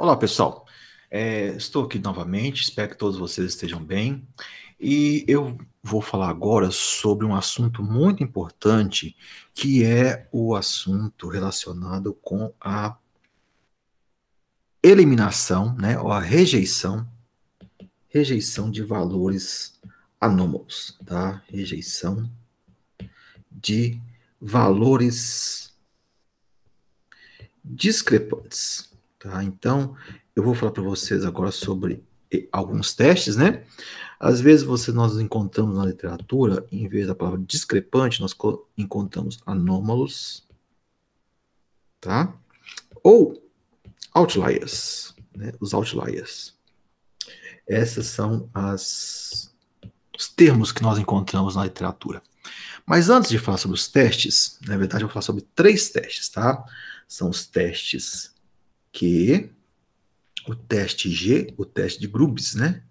Olá, pessoal. Estou aqui novamente, espero que todos vocês estejam bem. E eu vou falar agora sobre um assunto muito importante, que é o assunto relacionado com a eliminação, né, ou a rejeição de valores anômalos, tá? Rejeição de valores discrepantes, tá? Então, eu vou falar para vocês agora sobre alguns testes, né? Às vezes nós encontramos na literatura, em vez da palavra discrepante, nós encontramos anômalos, tá? Ou outliers, né? Os outliers. Esses são os termos que nós encontramos na literatura. Mas antes de falar sobre os testes, na verdade eu vou falar sobre três testes, tá? São os testes Q, o teste G, o teste de Grubbs, né?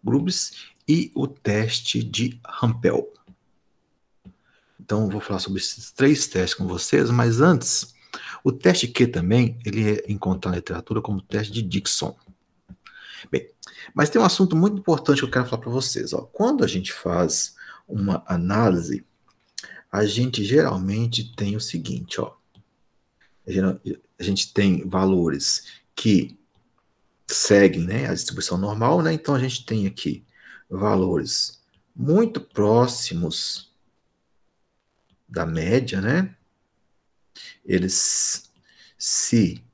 Grubbs e o teste de Rampel. Então, eu vou falar sobre esses três testes com vocês, mas antes, o teste Q também, ele é encontrado na literatura como teste de Dickson. Bem, mas tem um assunto muito importante que eu quero falar para vocês. Ó. Quando a gente faz uma análise, a gente geralmente tem o seguinte, ó. A gente tem valores que seguem, né, a distribuição normal, né? Então, a gente tem aqui valores muito próximos da média, né? Eles se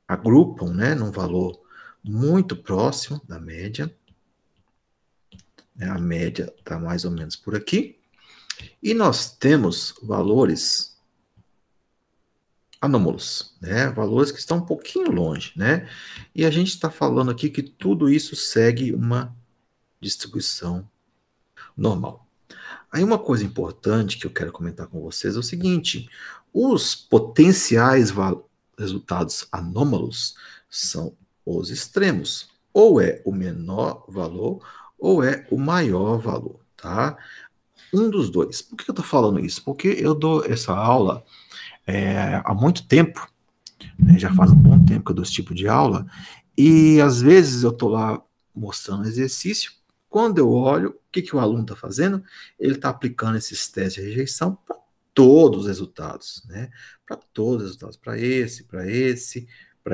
agrupam, né, num valor muito próximo da média. Né, a média está mais ou menos por aqui. E nós temos valores anômalos, né, valores que estão um pouquinho longe, né? E a gente está falando aqui que tudo isso segue uma distribuição normal. Aí uma coisa importante que eu quero comentar com vocês é o seguinte: os potenciais resultados anômalos são os extremos. Ou é o menor valor, ou é o maior valor, tá? Um dos dois. Por que eu estou falando isso? Porque eu dou essa aula há muito tempo, né? Já faz um bom tempo que eu dou esse tipo de aula, e às vezes eu estou lá mostrando o exercício. Quando eu olho, o que o aluno está fazendo? Ele está aplicando esses testes de rejeição para todos os resultados, né? Para todos os resultados, para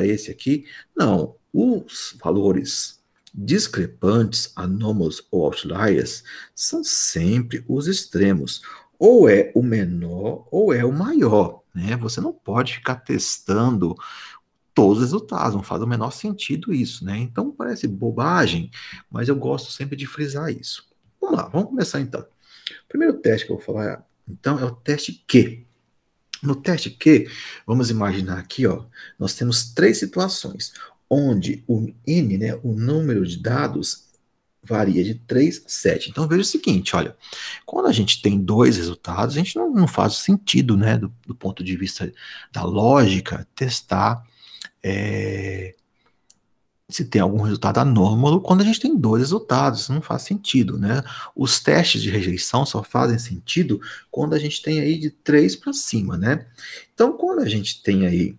esse aqui. Não, os valores discrepantes, anômalos ou outliers são sempre os extremos. Ou é o menor ou é o maior, né? Você não pode ficar testando todos os resultados, não faz o menor sentido isso, né? Então parece bobagem, mas eu gosto sempre de frisar isso. Vamos lá, vamos começar então. O primeiro teste que eu vou falar, então, é o teste Q. No teste Q, vamos imaginar aqui, ó, nós temos três situações, onde o N, né, o número de dados, varia de 3 a 7. Então veja o seguinte, olha, quando a gente tem dois resultados, a gente não faz sentido, né, do ponto de vista da lógica, testar se tem algum resultado anômalo quando a gente tem dois resultados, isso não faz sentido, né? Os testes de rejeição só fazem sentido quando a gente tem aí de 3 para cima, né? Então, quando a gente tem aí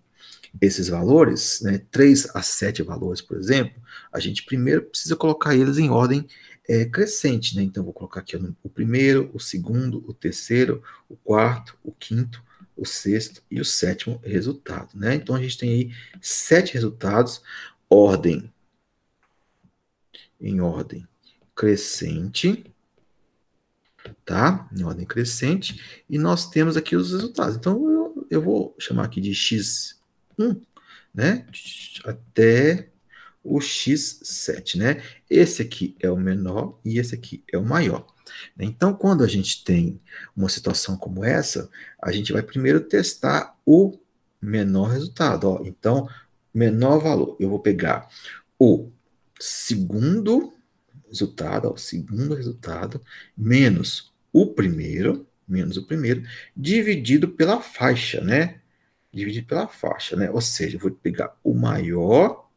esses valores, né, 3 a 7 valores, por exemplo, a gente primeiro precisa colocar eles em ordem crescente, né? Então, vou colocar aqui o primeiro, o segundo, o terceiro, o quarto, o quinto, o sexto e o sétimo resultado, né? Então, a gente tem aí 7 resultados, ordem em ordem crescente, tá? Em ordem crescente, e nós temos aqui os resultados. Então, eu vou chamar aqui de x1, né? Até o x7, né? Esse aqui é o menor e esse aqui é o maior. Então, quando a gente tem uma situação como essa, a gente vai primeiro testar o menor resultado. Ó. Então, menor valor, eu vou pegar o segundo resultado, ó, o segundo resultado, menos o primeiro, dividido pela faixa, né? Dividido pela faixa, né? Ou seja, eu vou pegar o maior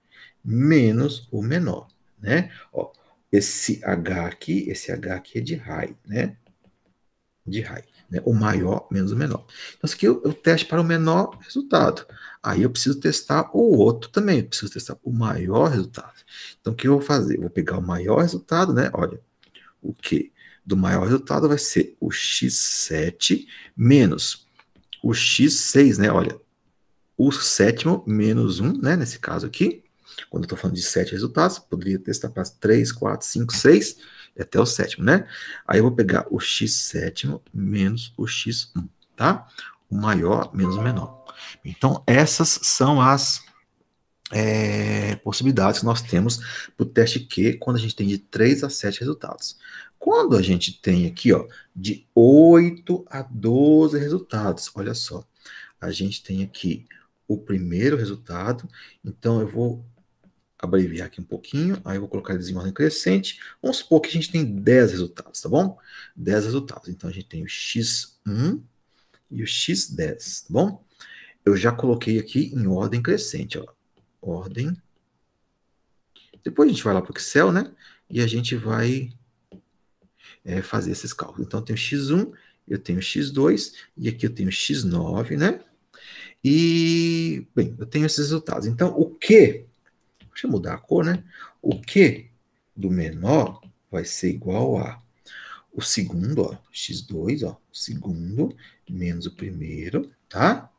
menos o menor, né? Ó, esse H aqui é de high, né? De high. né? O maior menos o menor. Então, isso aqui é o teste para o menor resultado. Aí eu preciso testar o outro também, eu preciso testar o maior resultado. Então, o que eu vou fazer? Eu vou pegar o maior resultado, né? Olha, o que do maior resultado vai ser o x7 menos o x6, né? Olha, o sétimo menos 1, né? Nesse caso aqui, quando eu estou falando de 7 resultados, poderia testar para 3, 4, 5, 6, e até o sétimo, né? Aí eu vou pegar o x sétimo menos o x1, tá? O maior menos o menor. Então, essas são as possibilidades que nós temos para o teste Q quando a gente tem de 3 a 7 resultados. Quando a gente tem aqui, ó, de 8 a 12 resultados, olha só, a gente tem aqui o primeiro resultado, então eu vou abreviar aqui um pouquinho, aí eu vou colocar eles em ordem crescente. Vamos supor que a gente tem 10 resultados, tá bom? 10 resultados. Então a gente tem o x1 e o x10, tá bom? Eu já coloquei aqui em ordem crescente, ó. Ordem. Depois a gente vai lá para o Excel, né? E a gente vai fazer esses cálculos. Então eu tenho x1, eu tenho x2 e aqui eu tenho x9, né? E, bem, eu tenho esses resultados. Então, o Q, deixa eu mudar a cor, né? O Q do menor vai ser igual a o segundo, ó, x2, ó, o segundo menos o primeiro, tá?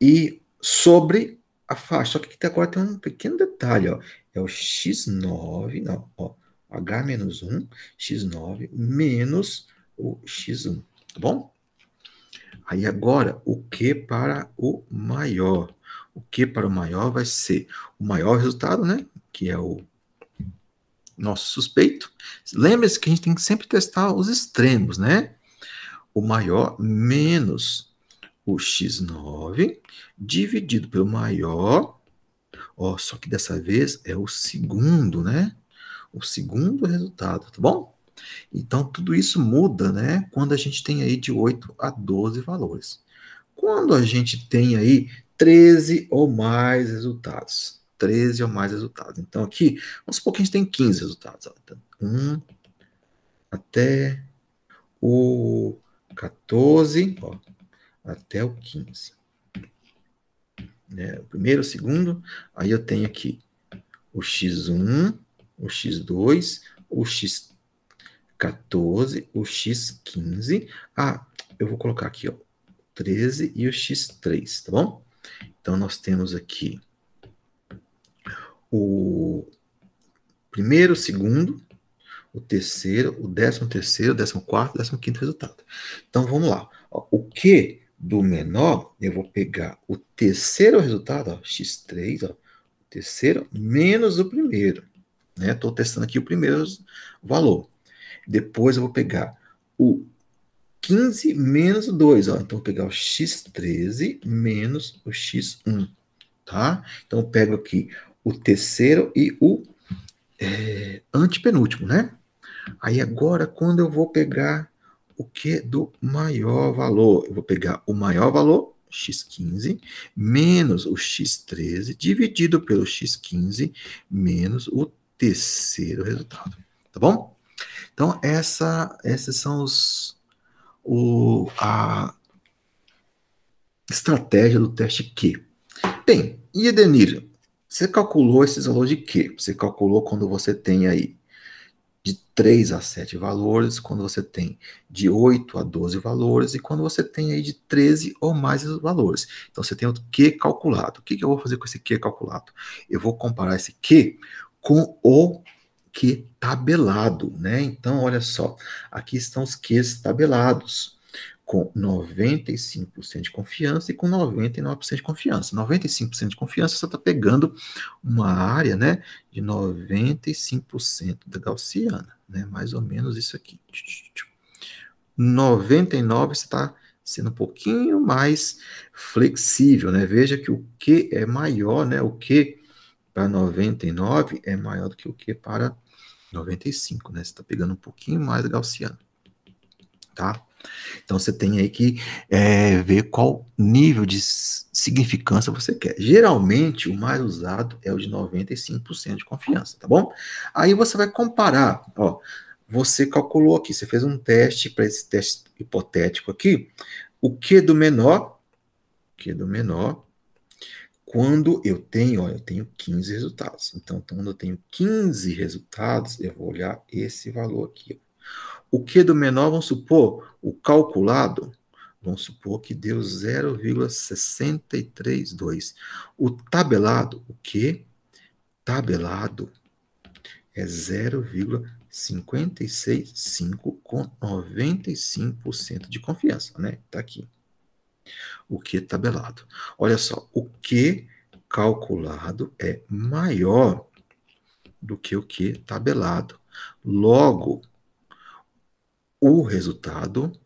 E sobre a faixa. Só que aqui agora tem um pequeno detalhe, ó. É o x9, não, ó, h menos 1, x9 menos o x1, tá bom? Aí agora, o Q para o maior. O Q para o maior vai ser o maior resultado, né? Que é o nosso suspeito. Lembre-se que a gente tem que sempre testar os extremos, né? O maior menos o x9 dividido pelo maior. Ó, só que dessa vez é o segundo, né? O segundo resultado, tá bom? Então, tudo isso muda, né? Quando a gente tem aí de 8 a 12 valores. Quando a gente tem aí 13 ou mais resultados. 13 ou mais resultados. Então, aqui, vamos supor que a gente tem 15 resultados. Ó. Então, 1 até o 14, ó, até o 15. Né? O primeiro, o segundo, aí eu tenho aqui o x1, o x2, o x14, o x15. Ah, eu vou colocar aqui, ó, 13 e o x3, tá bom? Então, nós temos aqui o primeiro, o segundo, o terceiro, o 13º, o 14º, o 15º resultado. Então, vamos lá. Ó, o Q do menor, eu vou pegar o terceiro resultado, ó, x3, ó, o terceiro, menos o primeiro. Estou testando aqui o primeiro valor. Depois eu vou pegar o 15 menos o 2. Ó. Então, eu vou pegar o x13 menos o x1. Tá? Então, eu pego aqui o terceiro e o antepenúltimo, né? Aí, agora, quando eu vou pegar o que do maior valor? Eu vou pegar o maior valor, x15, menos o x13, dividido pelo x15, menos o terceiro resultado. Tá bom? Então, esses são a estratégia do teste Q. Bem, e Edenir, você calculou esses valores de Q? Você calculou quando você tem aí de 3 a 7 valores, quando você tem de 8 a 12 valores e quando você tem aí de 13 ou mais valores. Então você tem o Q calculado. O que eu vou fazer com esse Q calculado? Eu vou comparar esse Q com o Q tabelado, né? Então, olha só, aqui estão os Qs tabelados, com 95% de confiança e com 99% de confiança. 95% de confiança, você está pegando uma área, né, de 95% da gaussiana, né? Mais ou menos isso aqui. 99% você está sendo um pouquinho mais flexível, né? Veja que o Q é maior, né? O Q para 99 é maior do que o Q para 95, né? Você está pegando um pouquinho mais gaussiano, tá? Então você tem aí que ver qual nível de significância você quer. Geralmente o mais usado é o de 95% de confiança, tá bom? Aí você vai comparar, ó, você calculou aqui, você fez um teste para esse teste hipotético aqui, o Q do menor, quando eu tenho 15 resultados. Então, quando eu tenho 15 resultados, eu vou olhar esse valor aqui. O Q do menor, vamos supor, o calculado, vamos supor que deu 0,632. O tabelado, o Q tabelado é 0,565 com 95% de confiança, né? Tá aqui. O Q tabelado. Olha só, o Q calculado é maior do que o Q tabelado. Logo, o resultado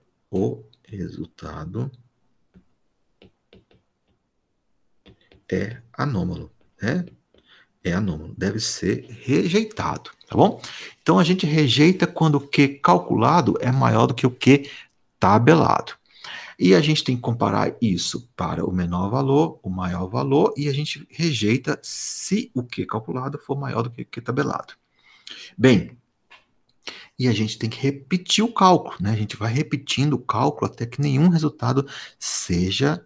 é anômalo, né? É anômalo, deve ser rejeitado, tá bom? Então a gente rejeita quando o Q calculado é maior do que o Q tabelado. E a gente tem que comparar isso para o menor valor, o maior valor, e a gente rejeita se o Q calculado for maior do que o Q tabelado. Bem, e a gente tem que repetir o cálculo, né? A gente vai repetindo o cálculo até que nenhum resultado seja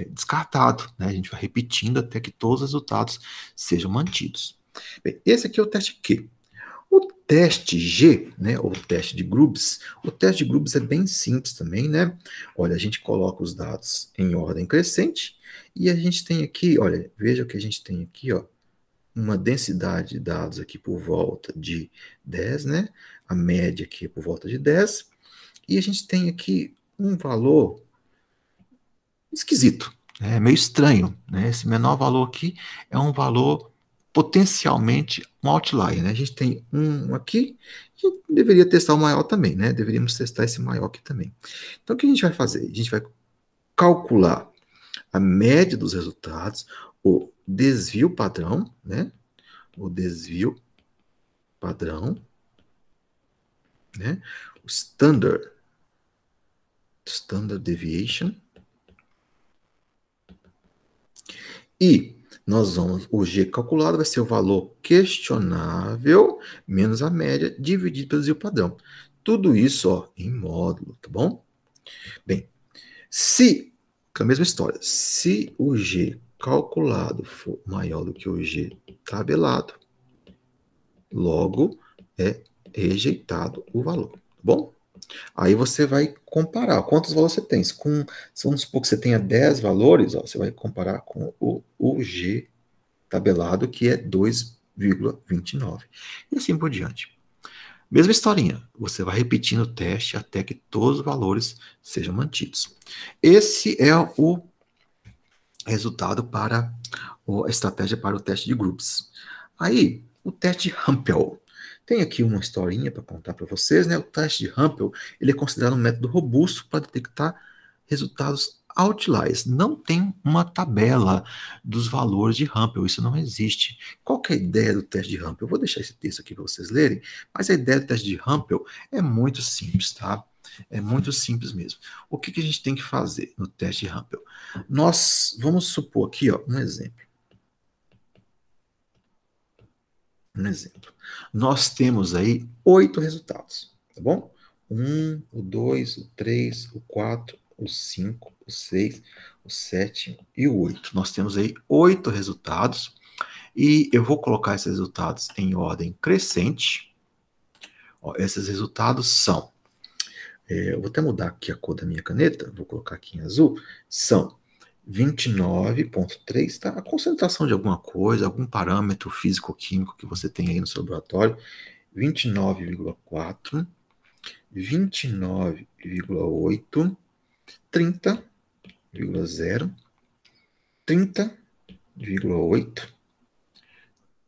descartado, né? A gente vai repetindo até que todos os resultados sejam mantidos. Bem, esse aqui é o teste Q. O teste G, né, ou teste de Grubbs, o teste de Grubbs é bem simples também, né? Olha, a gente coloca os dados em ordem crescente e a gente tem aqui, olha, veja que a gente tem aqui, ó, uma densidade de dados aqui por volta de 10, né? A média aqui é por volta de 10. E a gente tem aqui um valor esquisito, né? Meio estranho, né? Esse menor valor aqui é um valor potencialmente um outlier, né? A gente tem um aqui e deveria testar o maior também, né? Deveríamos testar esse maior aqui também. Então, o que a gente vai fazer? A gente vai calcular a média dos resultados, o desvio padrão, né? O desvio padrão, né? O standard deviation, e nós vamos, o G calculado vai ser o valor questionável menos a média dividido pelo desvio padrão. Tudo isso, ó, em módulo, tá bom? Bem, se, com a mesma história, se o G calculado for maior do que o G tabelado, logo é rejeitado o valor, tá bom? Aí você vai comparar quantos valores você tem. Vamos supor que você tenha 10 valores, ó, você vai comparar com o G tabelado, que é 2,29. E assim por diante. Mesma historinha, você vai repetindo o teste até que todos os valores sejam mantidos. Esse é o resultado para a estratégia para o teste de Groups. Aí, o teste de Hampel. Tem aqui uma historinha para contar para vocês, né? O teste de Hampel, ele é considerado um método robusto para detectar resultados outliers. Não tem uma tabela dos valores de Hampel, isso não existe. Qual que é a ideia do teste de Hampel? Eu vou deixar esse texto aqui para vocês lerem, mas a ideia do teste de Hampel é muito simples, tá? É muito simples mesmo. O que a gente tem que fazer no teste de Hampel? Nós vamos supor aqui, ó, um exemplo. Nós temos aí 8 resultados, tá bom? 1, o 2, o 3, o 4, o 5, o 6, o 7 e o 8. Nós temos aí 8 resultados e eu vou colocar esses resultados em ordem crescente. Ó, esses resultados são, eu vou até mudar aqui a cor da minha caneta, vou colocar aqui em azul, são 29,3, tá? A concentração de alguma coisa, algum parâmetro físico-químico que você tem aí no seu laboratório, 29,4, 29,8, 30,0, 30,8,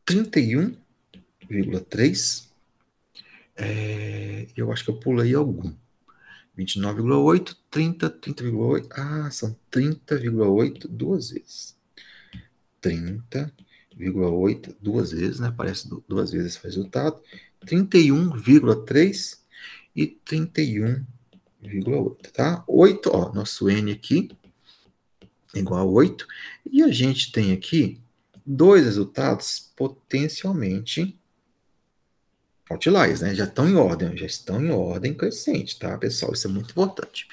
31,3, eu acho que eu pulei algum. 29,8, 30, 30,8. Ah, são 30,8 duas vezes. 30,8 duas vezes, né? Aparece duas vezes esse resultado. 31,3 e 31,8, tá? 8, ó, nosso N aqui igual a 8. E a gente tem aqui dois resultados potencialmente outliers, né? Já estão em ordem crescente, tá, pessoal? Isso é muito importante.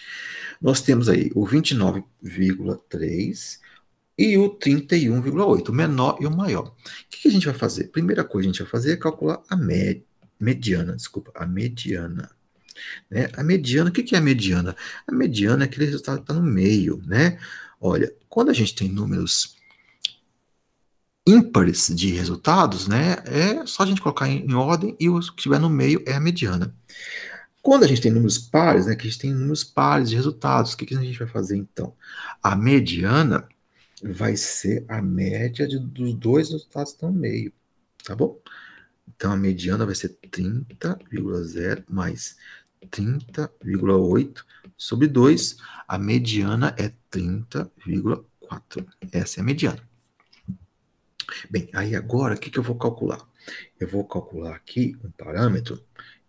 Nós temos aí o 29,3 e o 31,8, o menor e o maior. O que a gente vai fazer? Primeira coisa que a gente vai fazer é calcular a mediana, a mediana. Né? A mediana, o que é a mediana? A mediana é aquele resultado que está no meio, né? Olha, quando a gente tem números ímpares de resultados, né? É só a gente colocar em ordem e o que estiver no meio é a mediana. Quando a gente tem números pares, né? Que a gente tem números pares de resultados, o que a gente vai fazer então? A mediana vai ser a média dos dois resultados que estão no meio, tá bom? Então a mediana vai ser 30,0 mais 30,8 sobre 2. A mediana é 30,4. Essa é a mediana. Bem, aí agora o que eu vou calcular? Eu vou calcular aqui um parâmetro.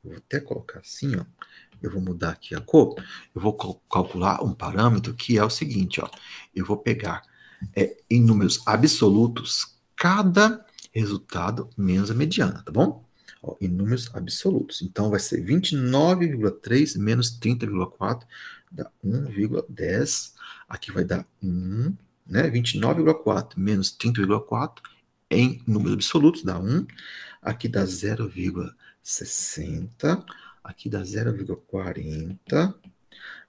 Eu vou até colocar assim, ó. Eu vou mudar aqui a cor. Eu vou calcular um parâmetro que é o seguinte, ó. Eu vou pegar em números absolutos cada resultado menos a mediana, tá bom? Ó, em números absolutos. Então vai ser 29,3 menos 30,4 dá 1,10. Aqui vai dar 1, né? 29,4 menos 30,4 em números absolutos dá 1. Aqui dá 0,60. Aqui dá 0,40.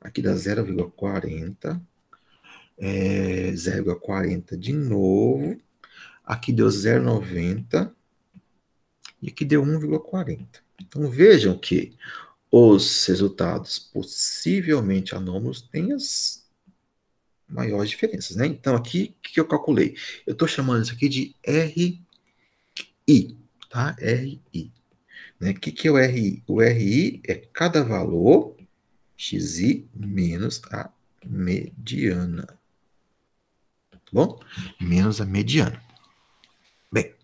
Aqui dá 0,40. 0,40 de novo. Aqui deu 0,90. E aqui deu 1,40. Então vejam que os resultados possivelmente anômalos têm as maiores diferenças, né? Então aqui, o que eu calculei? Eu estou chamando isso aqui de RI, tá? RI. Né? O que é o RI? O RI é cada valor xi menos a mediana. Tá bom? Menos a mediana. Bem,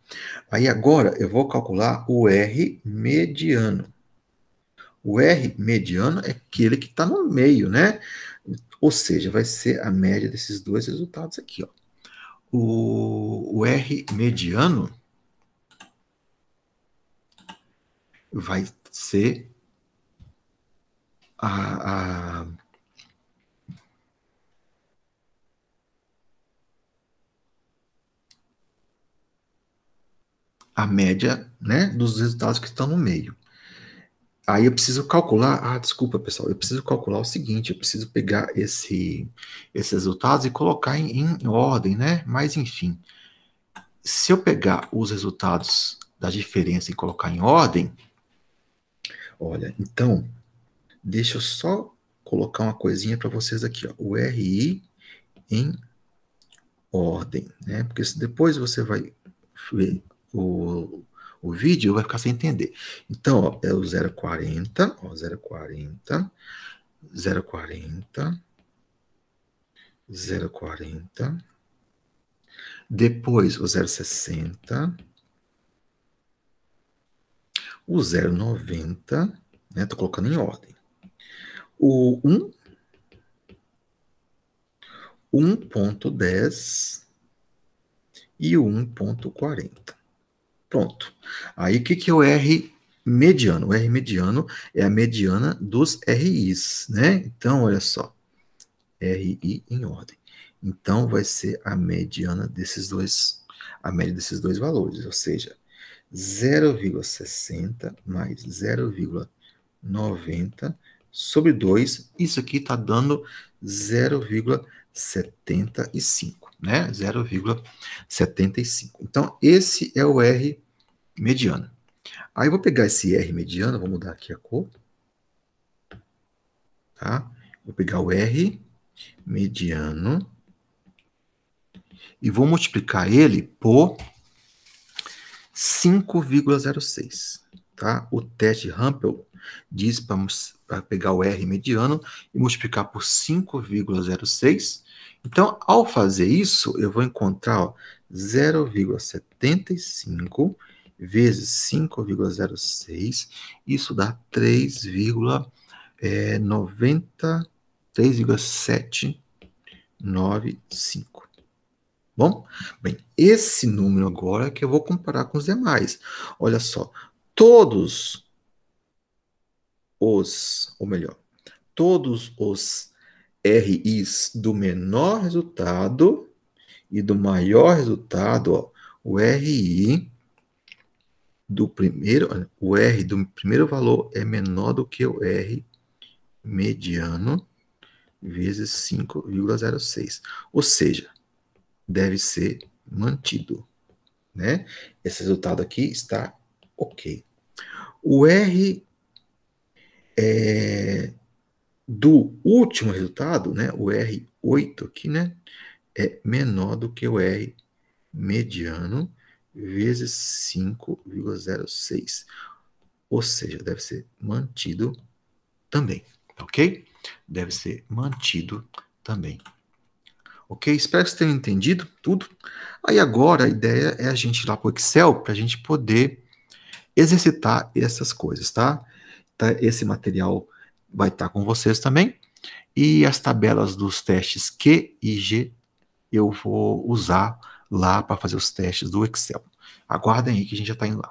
aí agora eu vou calcular o R mediano. O R mediano é aquele que está no meio, né? Ou seja, vai ser a média desses dois resultados aqui, ó. O R mediano vai ser a média, né, dos resultados que estão no meio. Aí eu preciso calcular, desculpa pessoal, eu preciso calcular o seguinte, eu preciso pegar esses resultados e colocar em ordem, né? Mas enfim, se eu pegar os resultados da diferença e colocar em ordem, olha, então, deixa eu só colocar uma coisinha para vocês aqui, ó, o RI em ordem, né? Porque depois você vai ver o vídeo, vai ficar sem entender. Então, ó, é o 0,40, ó, 0,40, 0,40, 0,40, depois o 0,60, o 0,90, né? Tô colocando em ordem. O 1, 1,10 e o 1,40. Pronto. Aí o que é o R mediano? O R mediano é a mediana dos RIs, né? Então, olha só. RI em ordem. Então, vai ser a mediana desses dois, a média desses dois valores, ou seja, 0,60 mais 0,90 sobre 2, isso aqui está dando 0,75, né? 0,75. Então, esse é o R mediano. Aí eu vou pegar esse R mediano, vou mudar aqui a cor, tá? Vou pegar o R mediano e vou multiplicar ele por 5,06, tá? O teste Rumpel diz para pegar o R mediano e multiplicar por 5,06. Então, ao fazer isso, eu vou encontrar 0,75 vezes 5,06. Isso dá 3,795. Bom, bem, esse número agora é que eu vou comparar com os demais. Olha só, todos ou melhor, todos os RIs do menor resultado e do maior resultado, ó, o RI do primeiro, o R do primeiro valor é menor do que o R mediano vezes 5,06. Ou seja, deve ser mantido, né? Esse resultado aqui está ok. O R do último resultado, né? O R8 aqui, né? É menor do que o R mediano vezes 5,06. Ou seja, deve ser mantido também, ok? Deve ser mantido também. Ok? Espero que vocês tenham entendido tudo. Aí agora a ideia é a gente ir lá para o Excel para a gente poder exercitar essas coisas, tá? Esse material vai estar com vocês também. E as tabelas dos testes Q e G eu vou usar lá para fazer os testes do Excel. Aguardem aí que a gente já está indo lá.